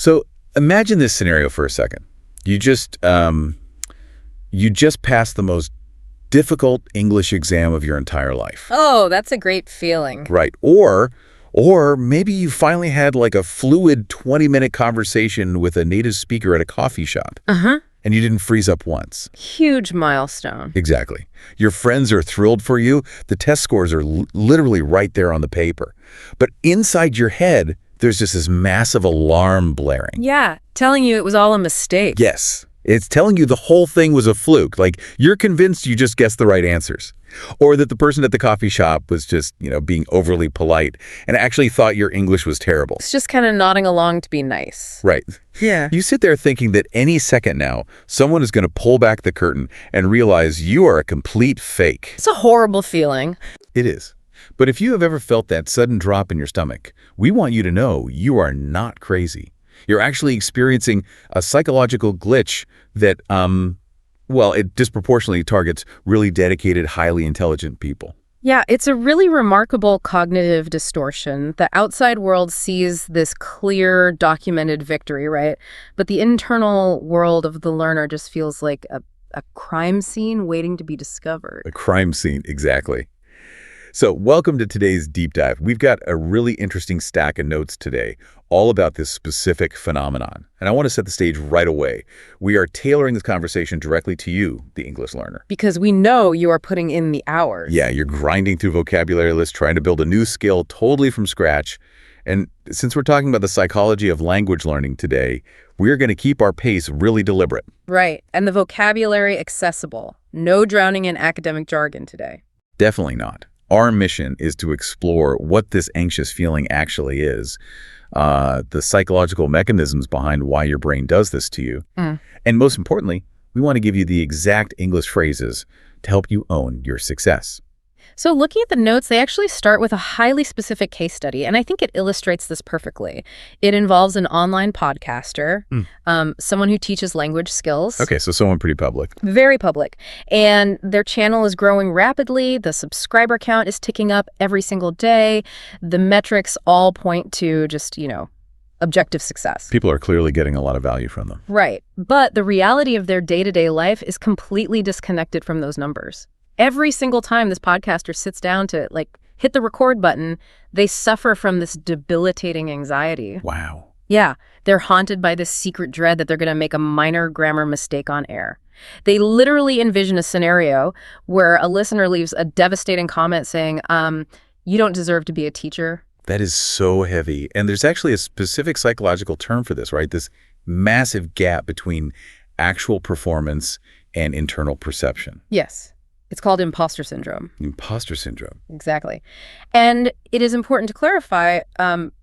So imagine this scenario for a second. You just passed the most difficult English exam of your entire life. Oh, that's a great feeling. Right. Or maybe you finally had like a fluid 20-minute conversation with a native speaker at a coffee shop. Uh-huh. And you didn't freeze up once. Huge milestone. Exactly. Your friends are thrilled for you. The test scores are literally right there on the paper. But inside your head, there's just this massive alarm blaring. Yeah, telling you it was all a mistake. Yes. It's telling you the whole thing was a fluke. Like, you're convinced you just guessed the right answers. Or that the person at the coffee shop was just, being overly polite and actually thought your English was terrible. It's just kind of nodding along to be nice. Right. Yeah. You sit there thinking that any second now, someone is going to pull back the curtain and realize you are a complete fake. It's a horrible feeling. It is. But if you have ever felt that sudden drop in your stomach, we want you to know you are not crazy. You're actually experiencing a psychological glitch that, it disproportionately targets really dedicated, highly intelligent people. Yeah, it's a really remarkable cognitive distortion. The outside world sees this clear, documented victory, right? But the internal world of the learner just feels like a crime scene waiting to be discovered. A crime scene, exactly. So welcome to today's deep dive. We've got a really interesting stack of notes today, all about this specific phenomenon. And I want to set the stage right away. We are tailoring this conversation directly to you, the English learner. Because we know you are putting in the hours. Yeah, you're grinding through vocabulary lists, trying to build a new skill totally from scratch. And since we're talking about the psychology of language learning today, we're going to keep our pace really deliberate. Right. And the vocabulary accessible. No drowning in academic jargon today. Definitely not. Our mission is to explore what this anxious feeling actually is, the psychological mechanisms behind why your brain does this to you. And most importantly, we want to give you the exact English phrases to help you own your success. So looking at the notes, they actually start with a highly specific case study, and I think it illustrates this perfectly. It involves an online podcaster, someone who teaches language skills. Okay, so someone pretty public. Very public. And their channel is growing rapidly. The subscriber count is ticking up every single day. The metrics all point to just, objective success. People are clearly getting a lot of value from them. Right. But the reality of their day-to-day life is completely disconnected from those numbers. Every single time this podcaster sits down to hit the record button, they suffer from this debilitating anxiety. Wow. Yeah, they're haunted by this secret dread that they're going to make a minor grammar mistake on air. They literally envision a scenario where a listener leaves a devastating comment saying, you don't deserve to be a teacher. That is so heavy. And there's actually a specific psychological term for this, right? This massive gap between actual performance and internal perception. Yes. It's called Imposter Syndrome. Imposter Syndrome. Exactly. And it is important to clarify,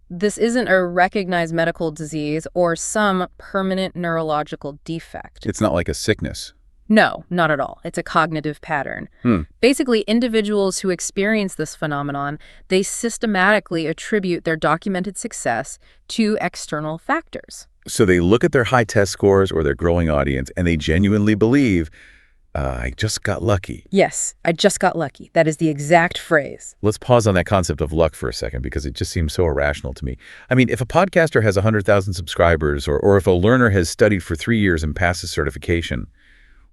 this isn't a recognized medical disease or some permanent neurological defect. It's not like a sickness. No, not at all. It's a cognitive pattern. Basically, individuals who experience this phenomenon, they systematically attribute their documented success to external factors. So they look at their high test scores or their growing audience, and they genuinely believe, I just got lucky. Yes, I just got lucky. That is the exact phrase. Let's pause on that concept of luck for a second because it just seems so irrational to me. I mean, if a podcaster has 100,000 subscribers or if a learner has studied for 3 years and passes certification,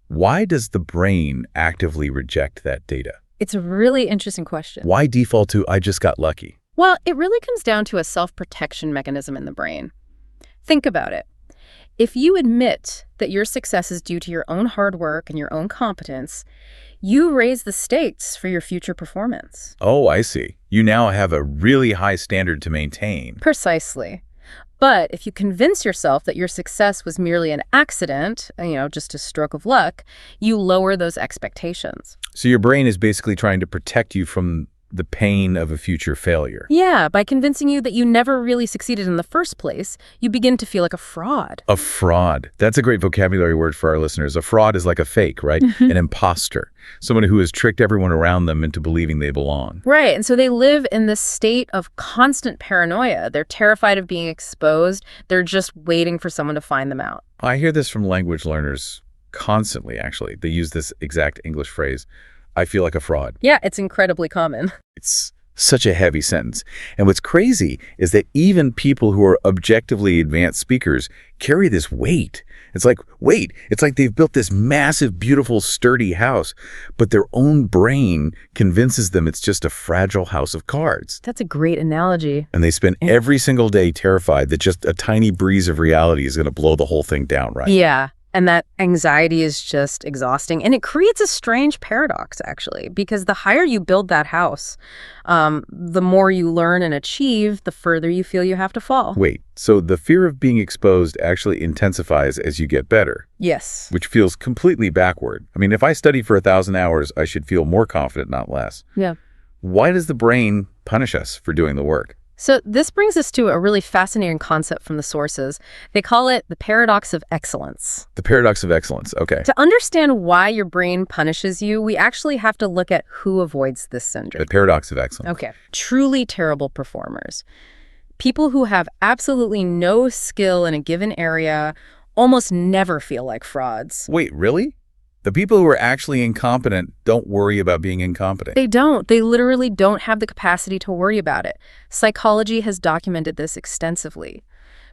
why does the brain actively reject that data? It's a really interesting question. Why default to, I just got lucky? Well, it really comes down to a self-protection mechanism in the brain. Think about it. If you admit that your success is due to your own hard work and your own competence, you raise the stakes for your future performance. Oh, I see. You now have a really high standard to maintain. Precisely. But if you convince yourself that your success was merely an accident, just a stroke of luck, you lower those expectations. So your brain is basically trying to protect you from the pain of a future failure. Yeah, by convincing you that you never really succeeded in the first place, you begin to feel like a fraud. A fraud. That's a great vocabulary word for our listeners. A fraud is like a fake, right? An imposter. Someone who has tricked everyone around them into believing they belong. Right, and so they live in this state of constant paranoia. They're terrified of being exposed. They're just waiting for someone to find them out. I hear this from language learners constantly, actually. They use this exact English phrase. I feel like a fraud. Yeah, it's incredibly common. It's Such a heavy sentence. And what's crazy is that even people who are objectively advanced speakers carry this weight. It's like, wait, it's like they've built this massive, beautiful, sturdy house, but their own brain convinces them it's just a fragile house of cards. That's a great analogy. And they spend every single day terrified that just a tiny breeze of reality is going to blow the whole thing down, right? Yeah. And that anxiety is just exhausting. And it creates a strange paradox, actually, because the higher you build that house, the more you learn and achieve, the further you feel you have to fall. Wait, so the fear of being exposed actually intensifies as you get better? Yes. Which feels completely backward. I mean, if I study for 1,000 hours, I should feel more confident, not less. Yeah. Why does the brain punish us for doing the work? So this brings us to a really fascinating concept from the sources. They call it the paradox of excellence. The paradox of excellence, okay. To understand why your brain punishes you, we actually have to look at who avoids this syndrome. The paradox of excellence. Okay. Truly terrible performers. People who have absolutely no skill in a given area almost never feel like frauds. Wait, really? The people who are actually incompetent don't worry about being incompetent. They don't. They literally don't have the capacity to worry about it. Psychology has documented this extensively.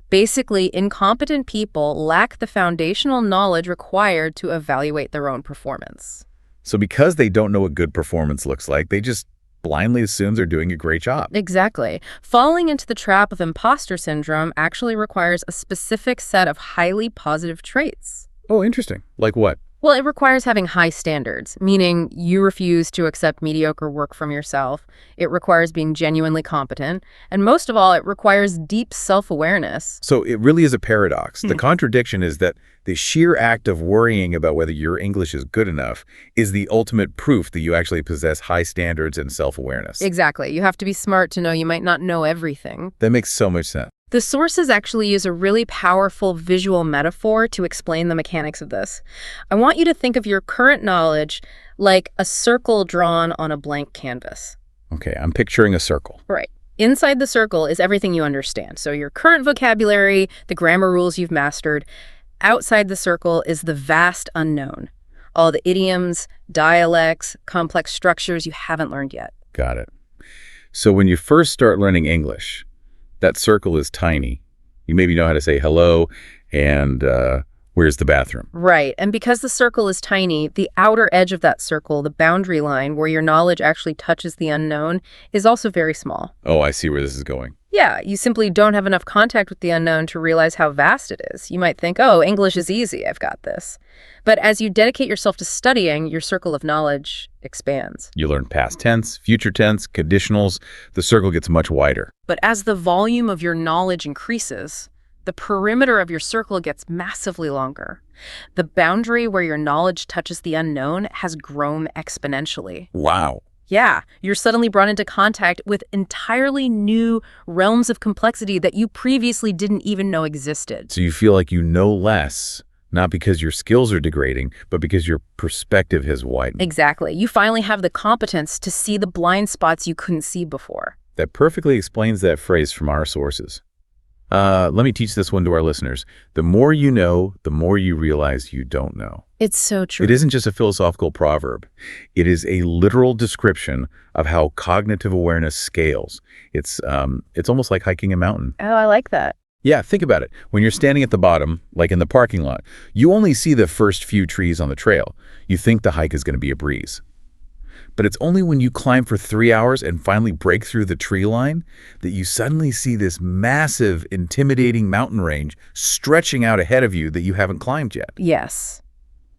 Basically, incompetent people lack the foundational knowledge required to evaluate their own performance. So because they don't know what good performance looks like, they just blindly assume they're doing a great job. Exactly. Falling into the trap of imposter syndrome actually requires a specific set of highly positive traits. Oh, interesting. Like what? Well, it requires having high standards, meaning you refuse to accept mediocre work from yourself. It requires being genuinely competent. And most of all, it requires deep self-awareness. So it really is a paradox. The contradiction is that the sheer act of worrying about whether your English is good enough is the ultimate proof that you actually possess high standards and self-awareness. Exactly. You have to be smart to know you might not know everything. That makes so much sense. The sources actually use a really powerful visual metaphor to explain the mechanics of this. I want you to think of your current knowledge like a circle drawn on a blank canvas. Okay, I'm picturing a circle. Right. Inside the circle is everything you understand. So your current vocabulary, the grammar rules you've mastered. Outside the circle is the vast unknown. All the idioms, dialects, complex structures you haven't learned yet. Got it. So when you first start learning English, that circle is tiny. You maybe know how to say hello and where's the bathroom. Right. And because the circle is tiny, the outer edge of that circle, the boundary line where your knowledge actually touches the unknown, is also very small. Oh, I see where this is going. Yeah, you simply don't have enough contact with the unknown to realize how vast it is. You might think, oh, English is easy, I've got this. But as you dedicate yourself to studying, your circle of knowledge expands. You learn past tense, future tense, conditionals. The circle gets much wider. But as the volume of your knowledge increases, the perimeter of your circle gets massively longer. The boundary where your knowledge touches the unknown has grown exponentially. Wow. Yeah, you're suddenly brought into contact with entirely new realms of complexity that you previously didn't even know existed. So you feel like you know less, not because your skills are degrading, but because your perspective has widened. Exactly. You finally have the competence to see the blind spots you couldn't see before. That perfectly explains that phrase from our sources. Let me teach this one to our listeners. The more you know, the more you realize you don't know. It's so true. It isn't just a philosophical proverb. It is a literal description of how cognitive awareness scales. It's almost like hiking a mountain. Oh, I like that. Yeah, think about it. When you're standing at the bottom, like in the parking lot, you only see the first few trees on the trail. You think the hike is going to be a breeze. But it's only when you climb for 3 hours and finally break through the tree line that you suddenly see this massive, intimidating mountain range stretching out ahead of you that you haven't climbed yet. Yes.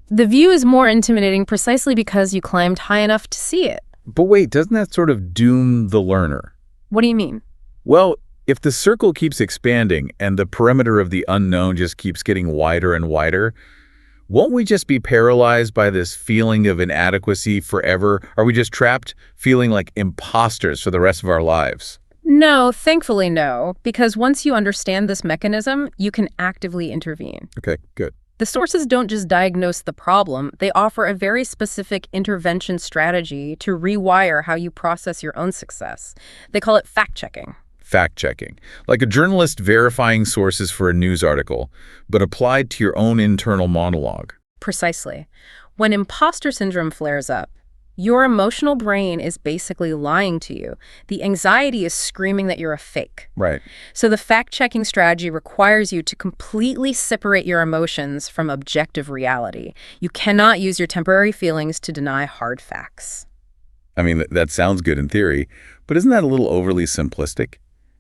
The view is more intimidating precisely because you climbed high enough to see it. But wait, doesn't that sort of doom the learner? What do you mean? Well, if the circle keeps expanding and the perimeter of the unknown just keeps getting wider and wider, won't we just be paralyzed by this feeling of inadequacy forever? Are we just trapped feeling like imposters for the rest of our lives? No, thankfully no, because once you understand this mechanism, you can actively intervene. Okay, good. The sources don't just diagnose the problem, they offer a very specific intervention strategy to rewire how you process your own success. They call it fact-checking. Fact-checking, like a journalist verifying sources for a news article, but applied to your own internal monologue. Precisely. When imposter syndrome flares up, Your emotional brain is basically lying to you. The anxiety is screaming that you're a fake. Right. So the fact-checking strategy requires you to completely separate your emotions from objective reality. You cannot use your temporary feelings to deny hard facts. I mean, that sounds good in theory, but isn't that a little overly simplistic?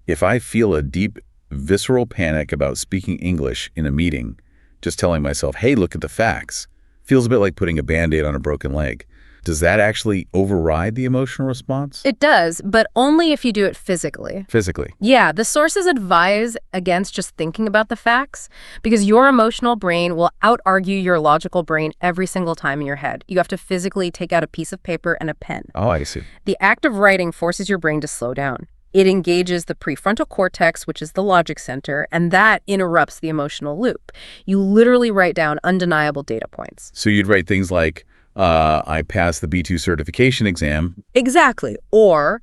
If I feel a deep, visceral panic about speaking English in a meeting, just telling myself, hey, look at the facts, feels a bit like putting a Band-Aid on a broken leg. Does that actually override the emotional response? It does, but only if you do it physically. Physically. Yeah, the sources advise against just thinking about the facts because your emotional brain will out-argue your logical brain every single time in your head. You have to physically take out a piece of paper and a pen. Oh, I see. The act of writing forces your brain to slow down. It engages the prefrontal cortex, which is the logic center, and that interrupts the emotional loop. You literally write down undeniable data points. So you'd write things like, I passed the B2 certification exam. Exactly. Or,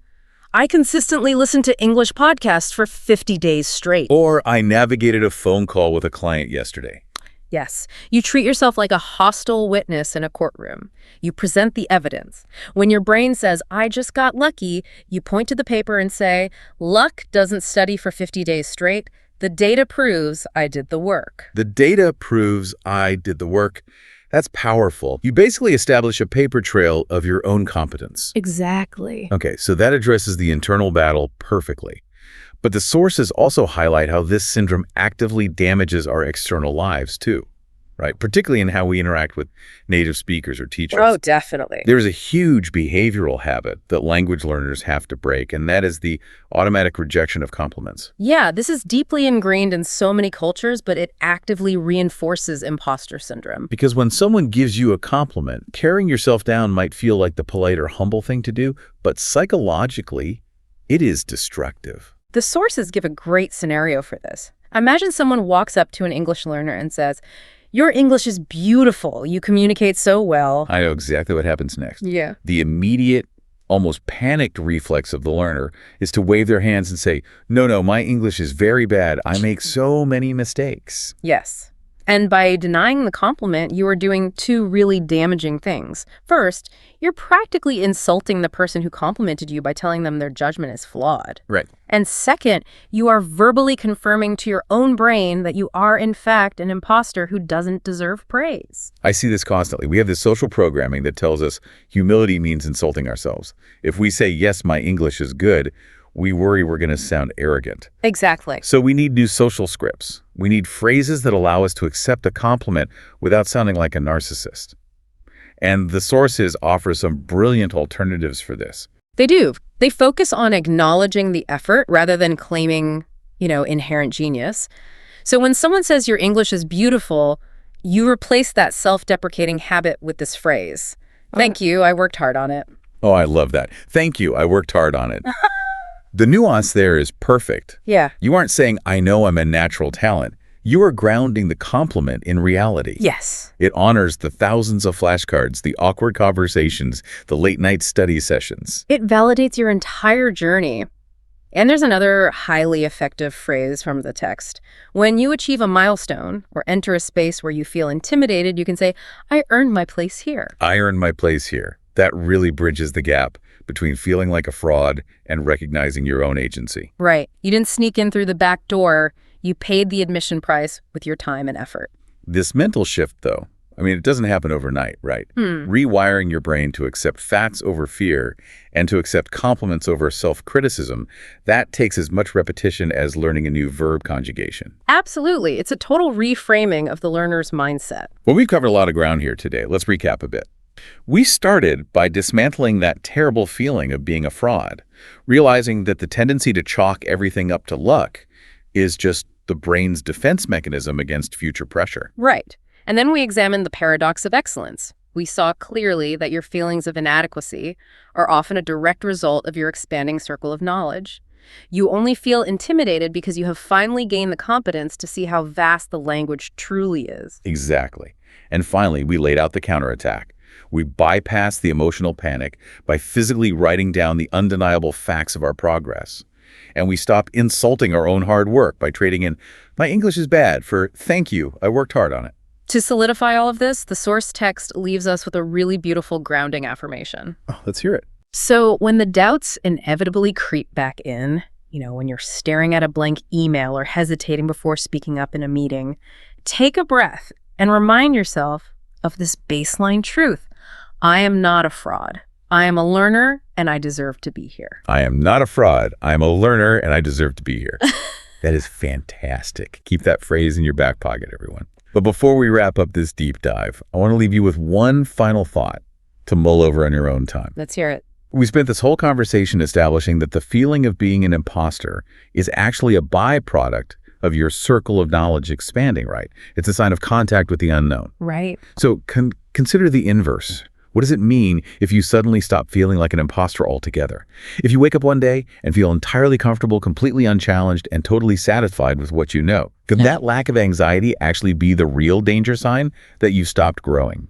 I consistently listen to English podcasts for 50 days straight. Or I navigated a phone call with a client yesterday. Yes, you treat yourself like a hostile witness in a courtroom. You present the evidence. When your brain says, I just got lucky, you point to the paper and say, luck doesn't study for 50 days straight. The data proves I did the work. The data proves I did the work. That's powerful. You basically establish a paper trail of your own competence. Exactly. Okay, so that addresses the internal battle perfectly. But the sources also highlight how this syndrome actively damages our external lives too, right? Particularly in how we interact with native speakers or teachers. Oh, definitely. There's a huge behavioral habit that language learners have to break, and that is the automatic rejection of compliments. Yeah, this is deeply ingrained in so many cultures, but it actively reinforces imposter syndrome. Because when someone gives you a compliment, carrying yourself down might feel like the polite or humble thing to do, but psychologically, it is destructive. The sources give a great scenario for this. Imagine someone walks up to an English learner and says, your English is beautiful. You communicate so well. I know exactly what happens next. Yeah. The immediate, almost panicked reflex of the learner is to wave their hands and say, no, my English is very bad. I make so many mistakes. Yes. And by denying the compliment, you are doing two really damaging things. First, you're practically insulting the person who complimented you by telling them their judgment is flawed. Right. And second, you are verbally confirming to your own brain that you are, in fact, an imposter who doesn't deserve praise. I see this constantly. We have this social programming that tells us humility means insulting ourselves. If we say, yes, my English is good, we worry we're going to sound arrogant. Exactly. So we need new social scripts. We need phrases that allow us to accept a compliment without sounding like a narcissist. And the sources offer some brilliant alternatives for this. They do. They focus on acknowledging the effort rather than claiming, inherent genius. So when someone says your English is beautiful, you replace that self-deprecating habit with this phrase. Thank you, I worked hard on it. Oh, I love that. Thank you, I worked hard on it. The nuance there is perfect. Yeah. You aren't saying, I know I'm a natural talent. You are grounding the compliment in reality. Yes. It honors the thousands of flashcards, the awkward conversations, the late-night study sessions. It validates your entire journey. And there's another highly effective phrase from the text. When you achieve a milestone or enter a space where you feel intimidated, you can say, I earned my place here. I earned my place here. That really bridges the gap between feeling like a fraud and recognizing your own agency. Right. You didn't sneak in through the back door. You paid the admission price with your time and effort. This mental shift, though, it doesn't happen overnight, right? Rewiring your brain to accept facts over fear and to accept compliments over self-criticism, that takes as much repetition as learning a new verb conjugation. Absolutely. It's a total reframing of the learner's mindset. Well, we've covered a lot of ground here today. Let's recap a bit. We started by dismantling that terrible feeling of being a fraud, realizing that the tendency to chalk everything up to luck is just the brain's defense mechanism against future pressure. Right. And then we examined the paradox of excellence. We saw clearly that your feelings of inadequacy are often a direct result of your expanding circle of knowledge. You only feel intimidated because you have finally gained the competence to see how vast the language truly is. Exactly. And finally, we laid out the counterattack. We bypassed the emotional panic by physically writing down the undeniable facts of our progress. And we stopped insulting our own hard work by trading in, my English is bad, for thank you, I worked hard on it. To solidify all of this, the source text leaves us with a really beautiful grounding affirmation. Oh, let's hear it. So when the doubts inevitably creep back in, when you're staring at a blank email or hesitating before speaking up in a meeting, take a breath and remind yourself of this baseline truth. I am not a fraud. I am a learner, and I deserve to be here. I am not a fraud. I am a learner, and I deserve to be here. That is fantastic. Keep that phrase in your back pocket, everyone. But before we wrap up this deep dive, I want to leave you with one final thought to mull over on your own time. Let's hear it. We spent this whole conversation establishing that the feeling of being an imposter is actually a byproduct of your circle of knowledge expanding, right? It's a sign of contact with the unknown. Right. So consider the inverse. What does it mean if you suddenly stop feeling like an imposter altogether? If you wake up one day and feel entirely comfortable, completely unchallenged, and totally satisfied with what you know, could that lack of anxiety actually be the real danger sign that you stopped growing?